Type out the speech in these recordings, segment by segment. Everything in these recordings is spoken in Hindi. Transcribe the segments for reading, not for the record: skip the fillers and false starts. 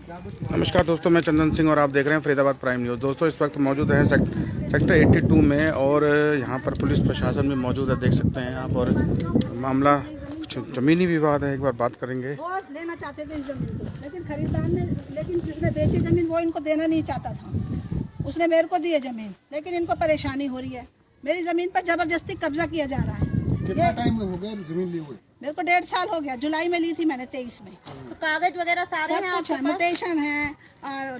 नमस्कार दोस्तों, मैं चंदन सिंह और आप देख रहे हैं फरीदाबाद प्राइम न्यूज़। दोस्तों इस वक्त मौजूद है सेक्टर 82 में और यहाँ पर पुलिस प्रशासन भी मौजूद है, देख सकते हैं आप। और मामला जमीनी विवाद है, एक बार बात करेंगे। वो लेना चाहते थे इस जमीन को, लेकिन खरीदार ने, लेकिन जिसने बेची जमीन वो इनको देना नहीं चाहता था। उसने मेरे को दी जमीन, लेकिन इनको परेशानी हो रही है। मेरी जमीन पर जबरदस्ती कब्जा किया जा रहा है। कितना टाइम हो गया जमीन ली हुई? मेरे को 1.5 साल हो गया। जुलाई में ली थी मैंने, 23 में। तो कागज वगैरह सारे सब कुछ है, म्यूटेशन है,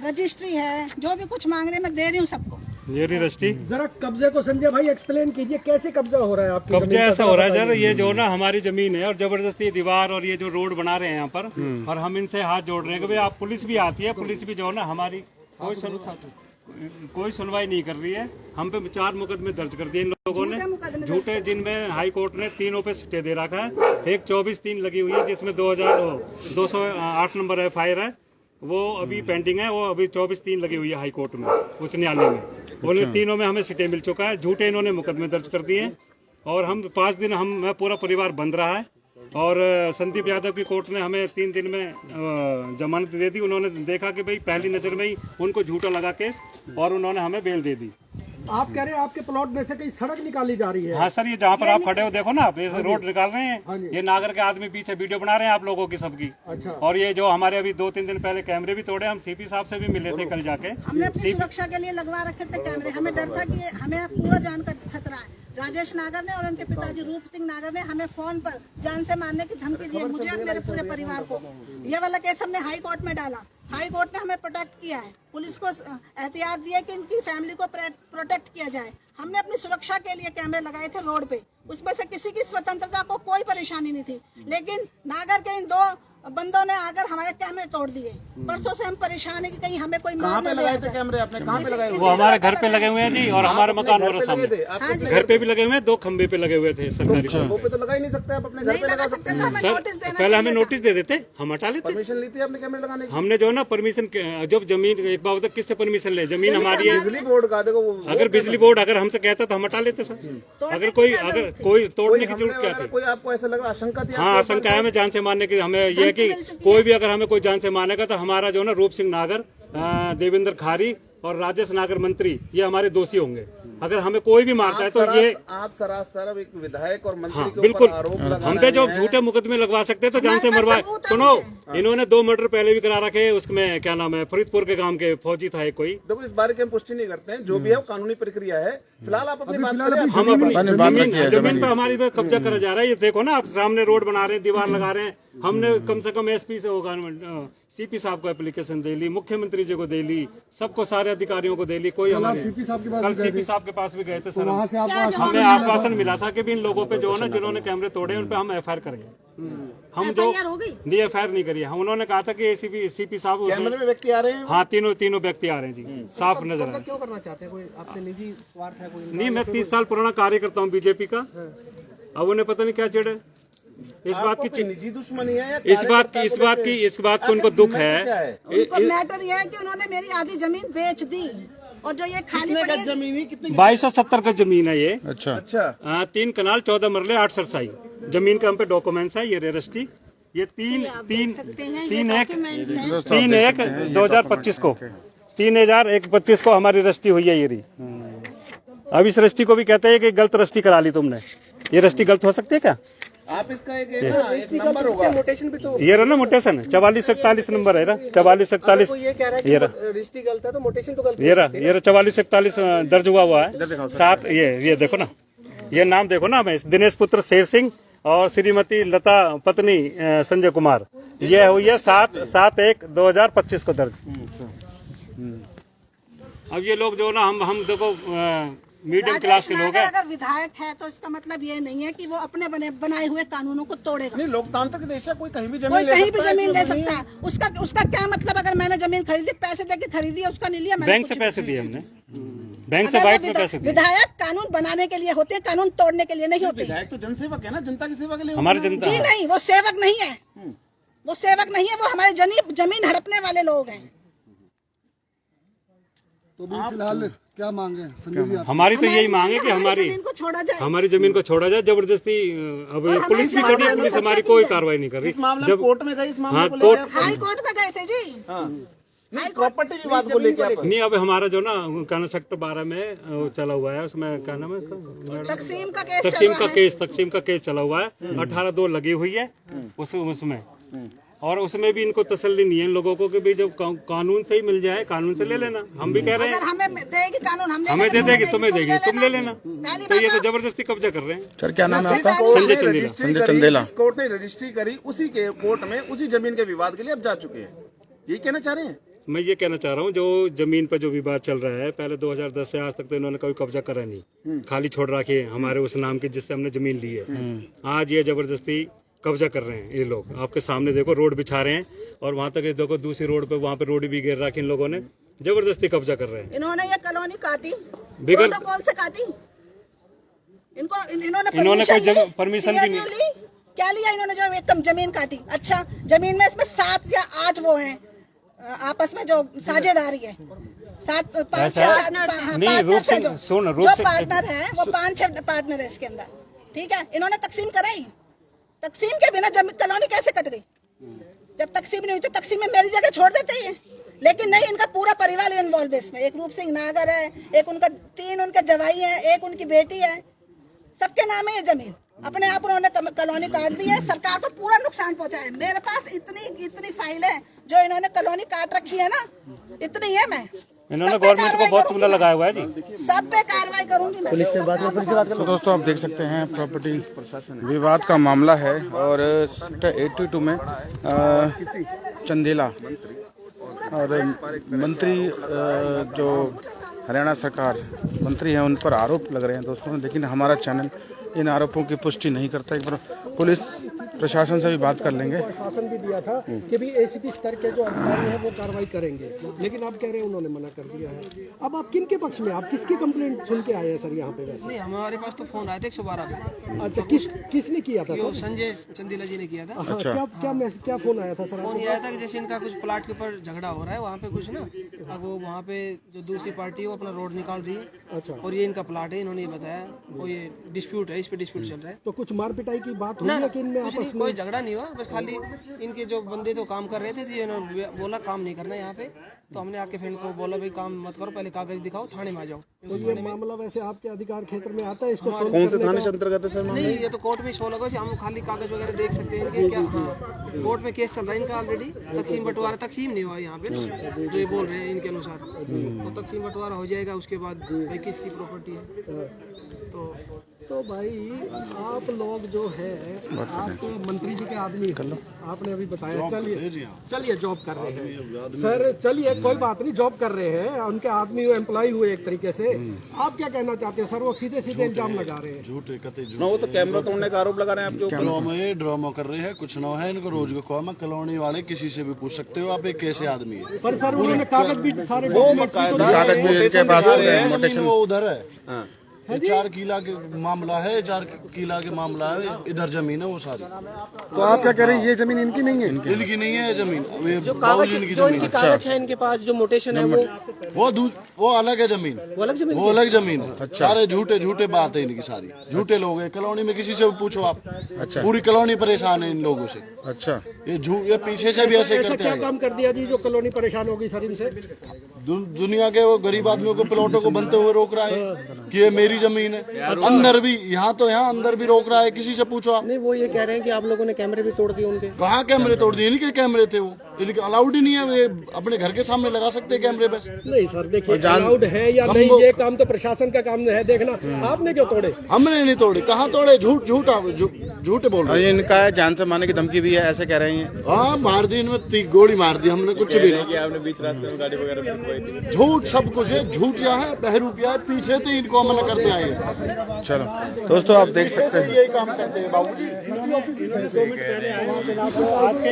रजिस्ट्री है, जो भी कुछ मांग रहे मैं दे रही हूँ सबको। ये रजिस्ट्री जरा कब्जे को संजय भाई एक्सप्लेन कीजिए, कैसे कब्जा हो रहा है आपकी? कब्जा ऐसा हो रहा है सर, ये जो ना हमारी जमीन है और जबरदस्ती दीवार और ये जो रोड बना रहे हैं यहाँ पर, और हम इनसे हाथ जोड़ रहे हैं कि भाई आप, पुलिस भी आती है, पुलिस भी जो है ना हमारी कोई सुनवाई नहीं कर रही है। हम पे 4 मुकदमे दर्ज कर दिए इन लोगों ने, झूठे, जिनमें हाई कोर्ट ने 3 पे स्टे दे रखा है। एक 24/3 लगी हुई है जिसमें 208 नंबर FIR है, वो अभी पेंडिंग है। वो अभी 24/3 लगी हुई है हाई कोर्ट में, उस न्यायालय में। बोले तीनों में हमें स्टे मिल चुका है। झूठे इन्होंने मुकदमे दर्ज कर दिए और हम 5 दिन मैं पूरा परिवार बंद रहा है। और संदीप यादव की कोर्ट ने हमें 3 दिन में जमानत दे दी। उन्होंने देखा कि भाई पहली नजर में ही उनको झूठा लगा केस, और उन्होंने हमें बेल दे दी। आप कह रहे हैं आपके प्लॉट में से कहीं सड़क निकाली जा रही है? हाँ सर, ये जहाँ पर आप खड़े हो देखो ना, आप ये रोड निकाल रहे हैं। ये नागर के आदमी पीछे वीडियो बना रहे हैं आप लोगों की सबकी। अच्छा। और ये जो हमारे अभी 2-3 दिन पहले कैमरे भी तोड़े, हम CP साहब से भी मिले थे कल जाके। हमने अपनी सुरक्षा के लिए लगवा रखे थे कैमरे। हमें डर था कि हमें पूरा जान का खतरा है। राजेश नागर ने और उनके पिताजी रूप सिंह नागर ने हमें फोन पर जान से मारने की धमकी दी, मुझे और मेरे पूरे परिवार को। ये वाला केस हमने हाई कोर्ट में डाला। हाई कोर्ट ने हमें प्रोटेक्ट किया है, पुलिस को एहतियात दी है कि इनकी फैमिली को प्रोटेक्ट किया जाए। हमने अपनी सुरक्षा के लिए कैमरे लगाए थे रोड पे, उसमें से किसी की स्वतंत्रता को कोई परेशानी नहीं थी। लेकिन नागर के इन 2 बंदों ने आकर हमारे कैमरे तोड़ दिए। परसों से हम परेशान है कि कहीं हमें कोई कहाँ पे लगाए थे कैमरे आपने? कहाँ पे लगाए? वो हमारे घर पे लगे हुए हैं जी, और हमारे मकान और सामने घर पे भी लगे हुए हैं। 2 खंबे पे लगे हुए थे सरकारी। वो पे तो लगा ही नहीं सकते आप, अपने घर नहीं पे लगा सकते तो हमें नोटिस सर, देना पहले हमें चाहिए नोटिस दे देते, हम हटा लेते। परमिशन ली थी आपने कैमरे लगाने की? हमने जो है ना परमिशन, जब जमीन एक बार होता किससे परमिशन ले, जमीन हमारी है। बिजली बोर्ड का देखो, अगर बिजली बोर्ड अगर हमसे कहता तो हम हटा लेते सर। अगर कोई तोड़ने की जरूरत क्या थी? कोई आपको ऐसा लग रहा, आशंका थी? हाँ, आशंका है हमें जान से मारने की। हमें यह है कि कोई भी अगर हमें कोई जान से मारेगा तो हमारा जो है ना रूप सिंह नागर, देवेंद्र खारी और राजेश नागर मंत्री, ये हमारे दोषी होंगे। अगर हमें कोई भी मारता है तो ये आप सरासर एक विधायक और मंत्री हाँ, के बिल्कुल ऊपर आरोप लगा हम पे जो झूठे मुकदमे लगवा सकते हैं तो जान से मरवाए। सुनो, इन्होंने 2 मर्डर पहले भी करा रखे। उसमें क्या नाम है, फरीदपुर के गांव के फौजी था कोई। देखो, इस बारे की हम पुष्टि नहीं करते हैं, जो भी है वो कानूनी प्रक्रिया है। फिलहाल आप अपनी बात करें। हम अपनी जमीन पे हमारी पे कब्जा करा जा रहा है। ये देखो ना, आप सामने रोड बना रहे हैं, दीवार लगा रहे हैं। हमने कम से कम SP से होगा, CP साहब को एप्लीकेशन दे ली, मुख्यमंत्री जी को दे ली, सबको, सारे अधिकारियों को दे ली। कोई हमारे CP साहब के पास कल CP साहब के पास भी गए थे सर। वहाँ से आपको हमें आश्वासन मिला था कि भी इन लोगों पे जो है ना, जिन्होंने कैमरे तोड़े उन पे हम FIR करेंगे। हम जो नहीं FIR नहीं करिए। हम उन्होंने कहा था कि CP साहब कैमरे में व्यक्ति आ रहे हैं। हाँ, तीनों व्यक्ति आ रहे हैं जी, साफ नजर आ रहे हैं। क्यों करना चाहते हैं? कोई आपसे निजी स्वार्थ है? कोई नहीं, मैं 30 साल पुराना कार्य करता हूँ BJP का। अब उन्हें पता नहीं क्या चिड़ है इस बात की, निजी दुश्मनी है या इस बात की उनको दुख है। उनको मैटर ये है कि उन्होंने मेरी आधी जमीन बेच दी, और जो ये खाली पड़ी है, जमीन कितनी? 2270 का जमीन है ये। अच्छा। 3 कनाल 14 मरले 8 सरसाई जमीन का हम पे डॉक्यूमेंट्स है। ये रजिस्ट्री, ये 3/1/2025 को 3/1/25 को हमारी रजिस्ट्री हुई है। ये रही। अब इस रजिस्ट्री को भी कहते हैं कि गलत रजिस्ट्री करा ली तुमने। ये रजिस्ट्री गलत हो सकती है क्या? आप इसका एक नंबर होगा, मोटेशन भी तो ये रहा ना मोटेशन, 4441 नंबर है ना, 4441। ये कह रहा है ये कि रजिस्ट्री गलत है तो मोटेशन तो गलत। ये रहा 4441 दर्ज हुआ है। साथ ये देखो ना, ये नाम देखो ना, मैं दिनेश पुत्र शेर सिंह और श्रीमती लता पत्नी संजय कुमार, ये हुई है 7/1/2025 को दर्ज। अब ये लोग जो ना, हम देखो मीडियम क्लास के लोग हैं। अगर विधायक है तो इसका मतलब ये नहीं है कि वो अपने बनाए हुए कानूनों को तोड़ेगा। नहीं, लोकतांत्रिक देश है, कोई कहीं भी जमीन ले सकता है। उसका क्या मतलब? अगर मैंने जमीन खरीदी, पैसे देके खरीदी, उसका नहीं लिया मैंने, बैंक से पैसे दिए हमने, बैंक से वाइट में पैसे दिए। विधायक कानून बनाने के लिए होते हैं, कानून तोड़ने के लिए नहीं होते। विधायक तो जनसेवक है ना, जनता की सेवा के लिए। हमारी जनता जी नहीं, वो सेवक नहीं है, वो सेवक नहीं है, वो हमारे जमीन हड़पने वाले लोग हैं। तो भी फिलहाल क्या मांगे संजय जी? हमारी तो यही मांग है कि जमीन को छोड़ा जाए। हमारी जमीन को छोड़ा जाए जबरदस्ती। अब पुलिस भी करी है, पुलिस हमारी कोई कार्रवाई नहीं कर रही। इस मामले में कोर्ट में गई, इस मामले हाँ, को लेकर आप- हाई कोर्ट में गए थे जी। नहीं, प्रॉपर्टी विवाद को लेकर आप- नहीं, अब हमारा जो ना कहना सेक्टर 12 में वो चला हुआ है, उसमें क्या नाम है उसका? तकसीम का केस तकसीम का केस चला हुआ है। 18(2) लगी हुई है उसमें, और उसमें भी इनको तसल्ली नहीं है इन लोगों को कि भाई जब कानून से ही मिल जाए, कानून से ले लेना। हम भी कह रहे हैं अगर हमें देगी कानून, हमें दे देगी, तुम्हें देगी, तुम ले लेना। तो ये तो जबरदस्ती कब्जा कर रहे हैं। सर क्या नाम है आपका? संजय चंदेला। संजय चंदेला। जिस कोर्ट ने रजिस्ट्री करी उसी के कोर्ट में उसी जमीन के विवाद के लिए अब जा चुके हैं, यही कहना चाह रहे हैं? मैं ये कहना चाह रहा हूँ, जो जमीन पर जो विवाद चल रहा है, पहले 2010 से आज तक तो इन्होंने कभी कब्जा करा नहीं, खाली छोड़ रखी है हमारे उस नाम की जिससे हमने जमीन ली है। आज ये जबरदस्ती कब्जा कर रहे हैं ये लोग। आपके सामने देखो, रोड बिछा रहे हैं, और वहाँ तक देखो दूसरी रोड पे, वहाँ पे रोड भी घेर रखी इन लोगों ने, जबरदस्ती कब्जा कर रहे हैं। इन्होंने ये कॉलोनी काटी, बिगड़ प्रोटोकॉल से काटी। इन्होंने कोई परमिशन भी नहीं ली। क्या लिया इन्होंने जो एकदम जमीन काटी? अच्छा, जमीन में इसमें 7 या 8 वो हैं आपस में जो साझेदारी है, 5-6 जो पार्टनर है, वो 5-6 पार्टनर है इसके अंदर। ठीक है, इन्होंने तकसीम कराई। तकसीम के बिना कॉलोनी कैसे कट गई? जब तकसीम नहीं हुई तो तकसीम में मेरी जगह छोड़ देते हैं, लेकिन नहीं, इनका पूरा परिवार इन्वॉल्व है इसमें। एक रूप सिंह नागर है, एक उनका 3 उनके जवाई है, एक उनकी बेटी है, सबके नाम है ये जमीन। अपने आप उन्होंने कॉलोनी काट दी है, सरकार को पूरा नुकसान पहुंचा है। मेरे पास इतनी फाइल है जो इन्होंने कॉलोनी काट रखी है ना, इतनी है। मैं इन्होंने गवर्नमेंट को बहुत चूल्हा लगाया हुआ है जी। सब पे कार्रवाई करूंगी मैं। तो दोस्तों आप देख सकते हैं प्रॉपर्टी विवाद का मामला है, और सेक्टर 82 में चंदेला और मंत्री जो हरियाणा सरकार मंत्री हैं उन पर आरोप लग रहे हैं दोस्तों, लेकिन हमारा चैनल इन आरोपों की पुष्टि नहीं करता। एक बार पुलिस प्रशासन से भी बात कर लेंगे। प्रशासन भी दिया था कि भी एसीपी स्तर के जो अधिकारी हैं वो कार्रवाई करेंगे, लेकिन आप कह रहे हैं उन्होंने मना कर दिया है। अब आप किन के पक्ष में, आप किसकी कंप्लेंट सुन के आए हैं सर यहाँ पे? वैसे नहीं, हमारे पास तो फोन आया था 112 पे। अच्छा, किसने किया था यो सर? संजय चंदेला जी ने किया था। हाँ, क्या फोन आया था सर? फोन ये आया था कि जैसे इनका कुछ प्लाट के ऊपर झगड़ा हो रहा है, वहाँ पे कुछ ना, अब वो वहाँ पे जो दूसरी पार्टी है वो अपना रोड निकाल रही है। अच्छा, और ये इनका प्लाट है, इन्होंने ये बताया, वो ये डिस्प्यूट है, इस पे डिस्प्यूट चल रहा है। तो कुछ मार पिटाई की बात हुई है कि इनमें कुछ आपस नहीं, में? कोई झगड़ा नहीं हुआ, बस खाली इनके जो बंदे तो काम कर रहे थे, तो इन्होंने बोला काम नहीं करना यहाँ पे। तो हमने आके फ्रेंड को बोला भाई काम मत करो, पहले कागज दिखाओ, थाने में आ जाओ। तो ये मामला वैसे आपके अधिकार क्षेत्र में आता है? इसको कौन से थाने से अंतर्गत है सर? नहीं, ये तो कोर्ट में शो लगा, हम खाली कागज वगैरह देख सकते हैं इनके क्या। हाँ, कोर्ट में केस चल रहा है इनका ऑलरेडी। तकसीम बंटवारा तकसीम नहीं हुआ यहाँ पे, जो ये बोल रहे हैं इनके अनुसार, तो तकसीम बंटवारा हो जाएगा, उसके बाद भाई किसकी प्रॉपर्टी है। तो भाई आप लोग जो है, आप मंत्री जी के आदमी हैं, आपने अभी बताया। चलिए जॉब कर रहे हैं सर, चलिए कोई बात नहीं, जॉब कर रहे हैं, उनके आदमी एम्प्लॉय हुए एक तरीके से। आप क्या कहना चाहते हैं सर? वो सीधे इल्जाम लगा रहे हैं। झूठे कते ना, वो तो कैमरा तोड़ने का आरोप लगा रहे हैं आपके ऊपर। ड्रामा कर रहे हैं, कुछ ना है इनको रोज को कॉम कॉलोनी वाले किसी से भी पूछ सकते हो आप, एक कैसे आदमी है। पर सर उन्होंने कागज भी सारे कागज भी इनके पास जमीन वो उधर है, 4 किला के मामला है, 4 किला के मामला है, इधर जमीन है वो सारी। तो आप क्या कह रहे हैं, ये जमीन इनकी नहीं है? इनकी नहीं है जमीन, जो कागज है इनके पास, जो मोटेशन है वो अलग है जमीन, वो अलग जमीन है। सारे झूठे बात है इनकी, सारी झूठे लोग हैं। कॉलोनी में किसी से भी पूछो आप, पूरी कॉलोनी परेशान है इन लोगों से। अच्छा, ये पीछे से भी ऐसे करते क्या हैं। काम कर दिया जी जो कॉलोनी परेशान होगी सर इनसे? दुनिया के वो गरीब आदमियों को प्लॉटों को बनते हुए रोक रहा है कि ये मेरी जमीन है। अंदर भी, यहाँ अंदर भी रोक रहा है, किसी से पूछो आप। नहीं, वो ये कह रहे हैं कि आप लोगों ने कैमरे भी तोड़ दिए उनके। कहाँ कैमरे तोड़ दिए? इनके कैमरे थे, वो इनके अलाउड ही नहीं है। ये अपने घर के सामने लगा सकते हैं कैमरे बस। नहीं सर, देखिए अलाउड है या नहीं, ये काम तो प्रशासन का काम है देखना। आपने क्यों तोड़े? हमने नहीं तोड़े। कहाँ तोड़े? झूठे बोल रहे हैं। इनका है जान से मारने की धमकी भी है, ऐसे कह रहे हैं। हाँ, मार दी इनमें, गोली मार दी हमने, कुछ भी नहीं। आपने बीच रास्ते में गाड़ी वगैरह झूठ, सब कुछ है झूठ। यहाँ है बहरूपिया है, पीछे थे इनको मना करते आए हैं। चलो दोस्तों आप देख सकते हैं, यही काम करते हैं बाबू जी।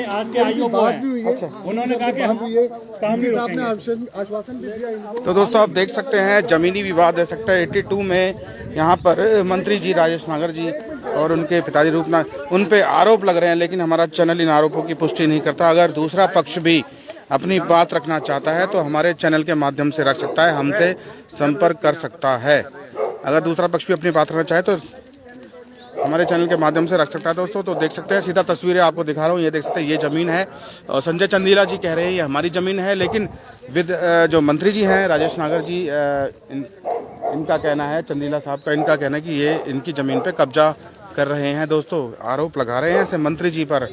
आज के आयोग वो है, उन्होंने कहा कि हम काम भी रोकेंगे। आश्वासन भी दिया इनको। तो दोस्तों आप देख सकते हैं जमीनी विवाद है सेक्टर 82 में। यहाँ पर मंत्री जी राजेश नागर जी और उनके पिताजी रूपनाथ, उन पे आरोप लग रहे हैं, लेकिन हमारा चैनल इन आरोपों की पुष्टि नहीं करता। अगर दूसरा पक्ष भी अपनी बात रखना चाहता है तो हमारे चैनल के माध्यम से रख सकता है, हमसे संपर्क कर सकता है। अगर दूसरा पक्ष भी अपनी बात रखना चाहे तो हमारे चैनल के माध्यम से रख सकता है दोस्तों। तो देख सकते हैं, सीधा तस्वीरें आपको दिखा रहा हूँ, ये देख सकते हैं, ये ज़मीन है और संजय चंदीला जी कह रहे हैं ये हमारी ज़मीन है, लेकिन जो मंत्री जी हैं राजेश नागर जी, इनका कहना है, चंदीला साहब का इनका कहना है कि ये इनकी ज़मीन पे कब्जा कर रहे हैं दोस्तों। आरोप लगा रहे हैं ऐसे मंत्री जी पर,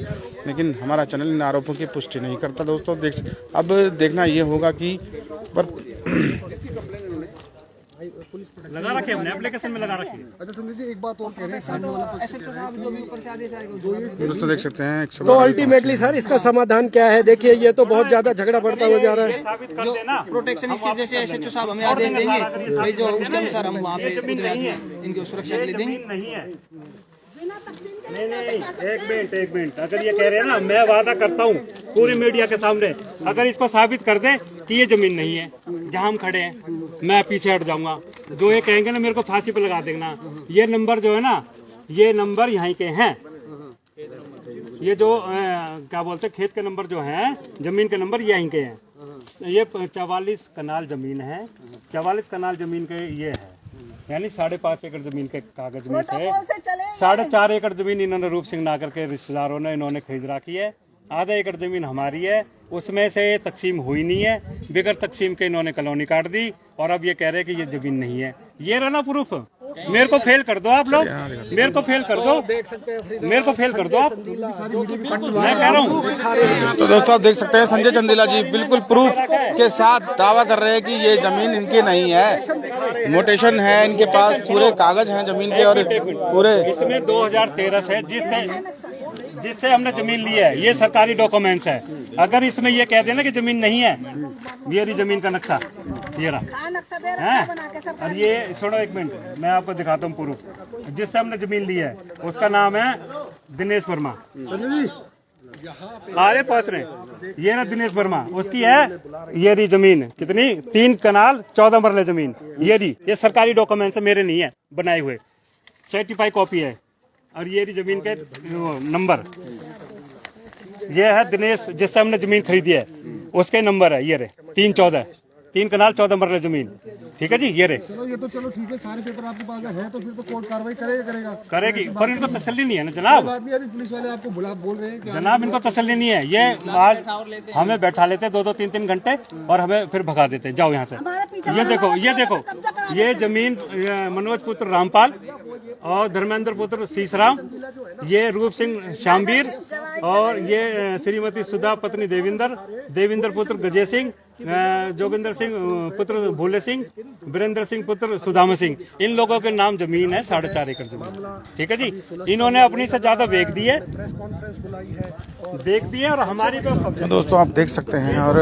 लेकिन हमारा चैनल इन आरोपों की पुष्टि नहीं करता दोस्तों। अब देखना ये होगा कि लगा रखे हमने एप्लीकेशन में लगा रखी। अच्छा संजय जी, एक बात और कह रहे हैं, सामने वाला पक्ष कह रहा है दोस्तों देख सकते हैं तो अल्टीमेटली सर इसका समाधान क्या है? देखिए ये तो बहुत ज्यादा झगड़ा बढ़ता हुआ जा रहा है। साबित कर देना प्रोटेक्शन स्कीम जैसे एसएचओ साहब हमें आदेश देंगे भाई, जो उसके अनुसार हम वहाँ पे इनकी सुरक्षा के लिए देंगे। नहीं है, बिना तकसीम के लिए कैसे कह सकते हैं? एक मिनट, अगर ये कह रहे हैं ना, मैं वादा करता हूँ पूरी मीडिया के सामने, अगर इसको साबित कर दे कि ये जमीन नहीं है जहाँ हम खड़े हैं, मैं पीछे हट जाऊंगा। जो ये कहेंगे ना मेरे को फांसी पे लगा देना। ये नंबर जो है ना, ये नंबर यहाँ के हैं, ये जो क्या बोलते हैं खेत के नंबर जो हैं, जमीन के नंबर यहीं के हैं। ये 44 कनाल जमीन है, 44 कनाल जमीन के ये है, यानी 5.5 एकड़ जमीन के कागज में से 4.5 एकड़ जमीन इन्होंने रूप सिंह नागर के रिश्तेदारों ने इन्होंने खरीद रखी है। आधा एकड़ जमीन हमारी है, उसमें से तकसीम हुई नहीं है, बगैर तकसीम के इन्होंने कॉलोनी काट दी और अब ये कह रहे हैं कि ये जमीन नहीं है। ये रहा ना प्रूफ। मेरे को फेल कर दो आप लोग, मेरे को फेल कर दो, मेरे को फेल कर दो आप, मैं कह रहा हूँ। तो दोस्तों आप देख सकते हैं संजय चंदीला जी बिल्कुल प्रूफ के साथ दावा कर रहे हैं कि ये जमीन इनकी नहीं है, नोटेशन है इनके पास, पूरे कागज हैं जमीन के और पूरे। इसमें 2013 से जिससे हमने जमीन ली है, ये सरकारी डॉक्यूमेंट्स है। अगर इसमें ये कह देना कि जमीन नहीं है, मेरी जमीन का नक्शा ये रहा है। और ये सुनो एक मिनट, मैं आपको दिखाता हूँ प्रूफ। जिससे हमने जमीन ली है उसका नाम है दिनेश वर्मा। आगे पहुंच रहे, ये ना दिनेश वर्मा, उसकी है ये रही जमीन, कितनी 3 कनाल 14 मरले जमीन। ये रही, ये सरकारी डॉक्यूमेंट्स है, मेरे नहीं है, बनाए हुए सर्टिफाइड कॉपी है। और ये रही जमीन के नंबर, ये है दिनेश जिससे हमने जमीन खरीदी है, उसके नंबर है ये रहे 3 कनाल 14 मरले जमीन। ठीक है जी, ये रहे। चलो ये तो चलो ठीक है, सारे पेपर आपके पास है तो फिर तो कोर्ट कार्रवाई करेगी, पर इनको तसल्ली नहीं है ना जनाब। अभी पुलिस वाले आपको बोल रहे हैं कि जनाब इनको तसल्ली नहीं है। ये आज हमें बैठा लेते 2-2 3-3 घंटे और हमें फिर भगा देते, जाओ यहाँ से। ये देखो, ये जमीन मनोज पुत्र रामपाल और धर्मेंद्र पुत्र शीशराम, ये रूप सिंह श्यामवीर और ये श्रीमती सुधा पत्नी देविंदर पुत्र गजय सिंह, जोगिंदर सिंह पुत्र भोले सिंह, वीरेंद्र सिंह पुत्र सुदामा सिंह, इन लोगों के नाम जमीन है 4.5 एकड़ जमीन। ठीक है जी, इन्होंने अपनी से ज्यादा बेच दी है और हमारी को। दोस्तों आप देख सकते हैं, और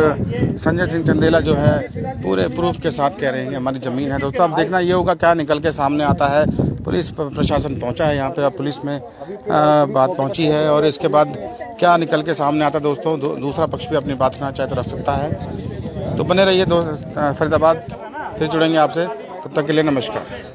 संजय सिंह चंदेला जो है पूरे प्रूफ के साथ कह रहे हैं हमारी जमीन है। दोस्तों अब देखना ये होगा क्या निकल के सामने आता है। पुलिस प्रशासन पहुंचा है यहाँ पे, अब पुलिस में बात पहुंची है और इसके बाद क्या निकल के सामने आता है दोस्तों। दूसरा पक्ष भी अपनी बात करना चाहे तो रख सकता है। तो बने रहिए दोस्त फरीदाबाद, फिर जुड़ेंगे आपसे, तब तक के लिए नमस्कार।